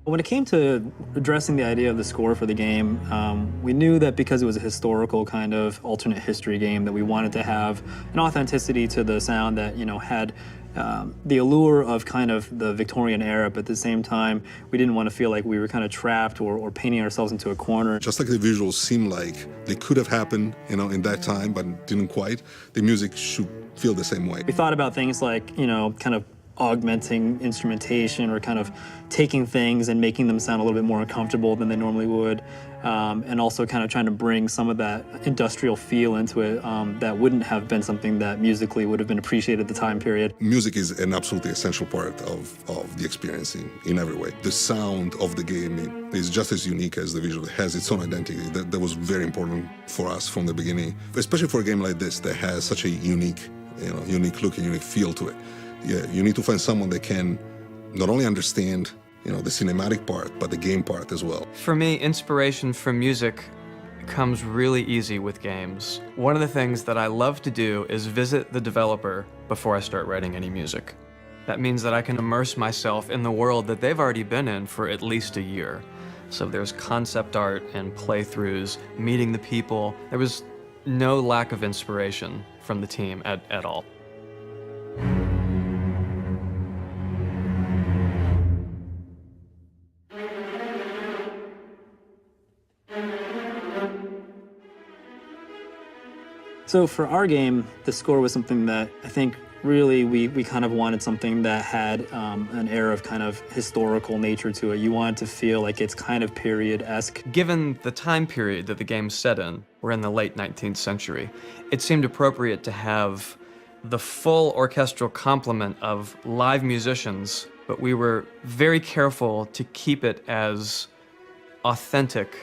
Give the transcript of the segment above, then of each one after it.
When it came to addressing the idea of the score for the game, we knew that because it was a historical kind of alternate history game, that we wanted to have an authenticity to the sound that, had the allure of kind of the Victorian era, but at the same time, we didn't want to feel like we were kind of trapped or painting ourselves into a corner. Just like the visuals seem like they could have happened, in that time, but didn't quite, the music should feel the same way. We thought about things like, kind of augmenting instrumentation or kind of taking things and making them sound a little bit more uncomfortable than they normally would, and also kind of trying to bring some of that industrial feel into it that wouldn't have been something that musically would have been appreciated at the time period. Music is an absolutely essential part of the experience in every way. The sound of the game is just as unique as the visual. It has its own identity. That was very important for us from the beginning, especially for a game like this that has such a unique look and unique feel to it. Yeah, you need to find someone that can not only understand, the cinematic part, but the game part as well. For me, inspiration from music comes really easy with games. One of the things that I love to do is visit the developer before I start writing any music. That means that I can immerse myself in the world that they've already been in for at least a year. So there's concept art and playthroughs, meeting the people. There was no lack of inspiration from the team at all. So for our game, the score was something that I think really we kind of wanted something that had an air of kind of historical nature to it. You wanted to feel like it's kind of period-esque. Given the time period that the game's set in, we're in the late 19th century, it seemed appropriate to have the full orchestral complement of live musicians, but we were very careful to keep it as authentic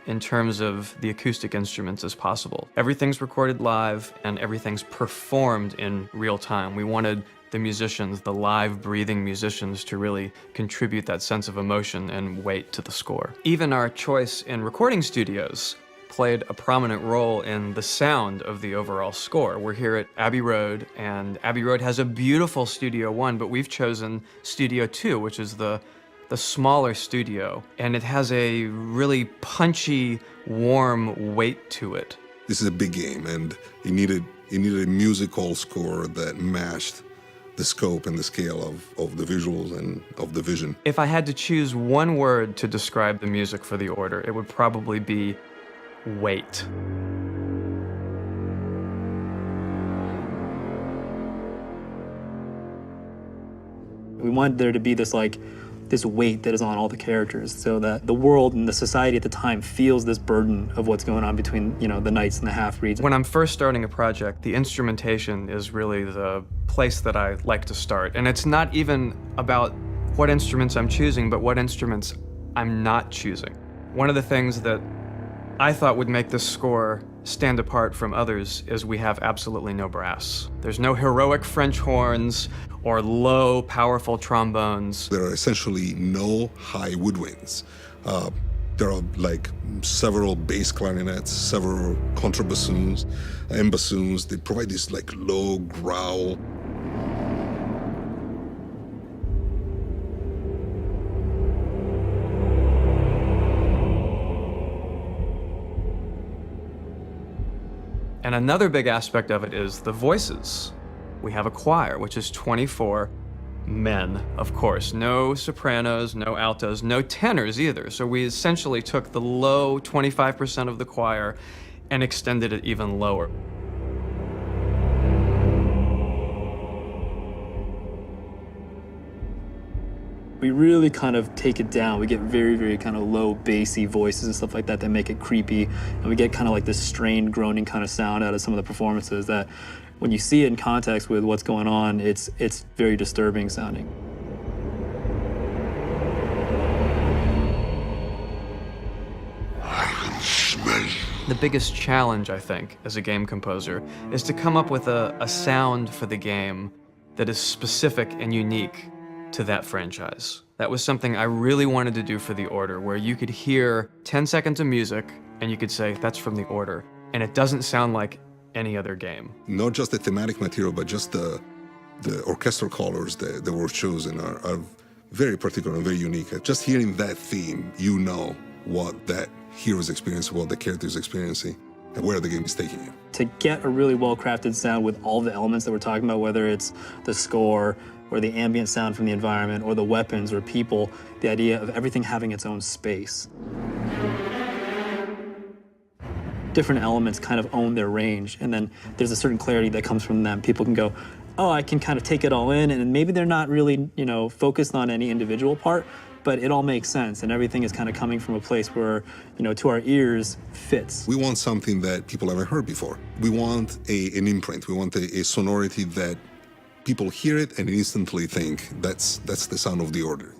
in terms of the acoustic instruments as possible. Everything's recorded live and everything's performed in real time. We wanted the musicians, the live breathing musicians, to really contribute that sense of emotion and weight to the score. Even our choice in recording studios played a prominent role in the sound of the overall score. We're here at Abbey Road, and Abbey Road has a beautiful Studio 1, but we've chosen Studio 2, which is the smaller studio, and it has a really punchy, warm weight to it. This is a big game, and it needed a musical score that matched the scope and the scale of the visuals and of the vision. If I had to choose one word to describe the music for the Order, it would probably be weight. We wanted there to be this weight that is on all the characters, so that the world and the society at the time feels this burden of what's going on between, the knights and the half-breeds. When I'm first starting a project, the instrumentation is really the place that I like to start. And it's not even about what instruments I'm choosing, but what instruments I'm not choosing. One of the things that I thought would make this score stand apart from others is we have absolutely no brass. There's no heroic French horns or low, powerful trombones. There are essentially no high woodwinds. There are several bass clarinets, several contrabassoons and bassoons. They provide this low growl. And another big aspect of it is the voices. We have a choir, which is 24 men, of course. No sopranos, no altos, no tenors either. So we essentially took the low 25% of the choir and extended it even lower. We really kind of take it down. We get very, very kind of low, bassy voices and stuff like that make it creepy. And we get kind of this strained, groaning kind of sound out of some of the performances that, when you see it in context with what's going on, it's very disturbing sounding. I can smell you. The biggest challenge, I think, as a game composer, is to come up with a sound for the game that is specific and unique to that franchise. That was something I really wanted to do for The Order, where you could hear 10 seconds of music and you could say, that's from The Order. And it doesn't sound like any other game. Not just the thematic material, but just the orchestral colors that were chosen are very particular and very unique. Just hearing that theme, you know what that hero is experiencing, what the character is experiencing, and where the game is taking you. To get a really well-crafted sound with all the elements that we're talking about, whether it's the score or the ambient sound from the environment or the weapons or people, the idea of everything having its own space. Different elements kind of own their range, and then there's a certain clarity that comes from them. People can go, oh, I can kind of take it all in, and maybe they're not really, focused on any individual part, but it all makes sense, and everything is kind of coming from a place where, to our ears, fits. We want something that people haven't heard before. We want an imprint. We want a sonority that people hear it and instantly think that's the sound of the Order.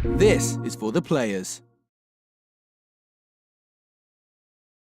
This is for the players.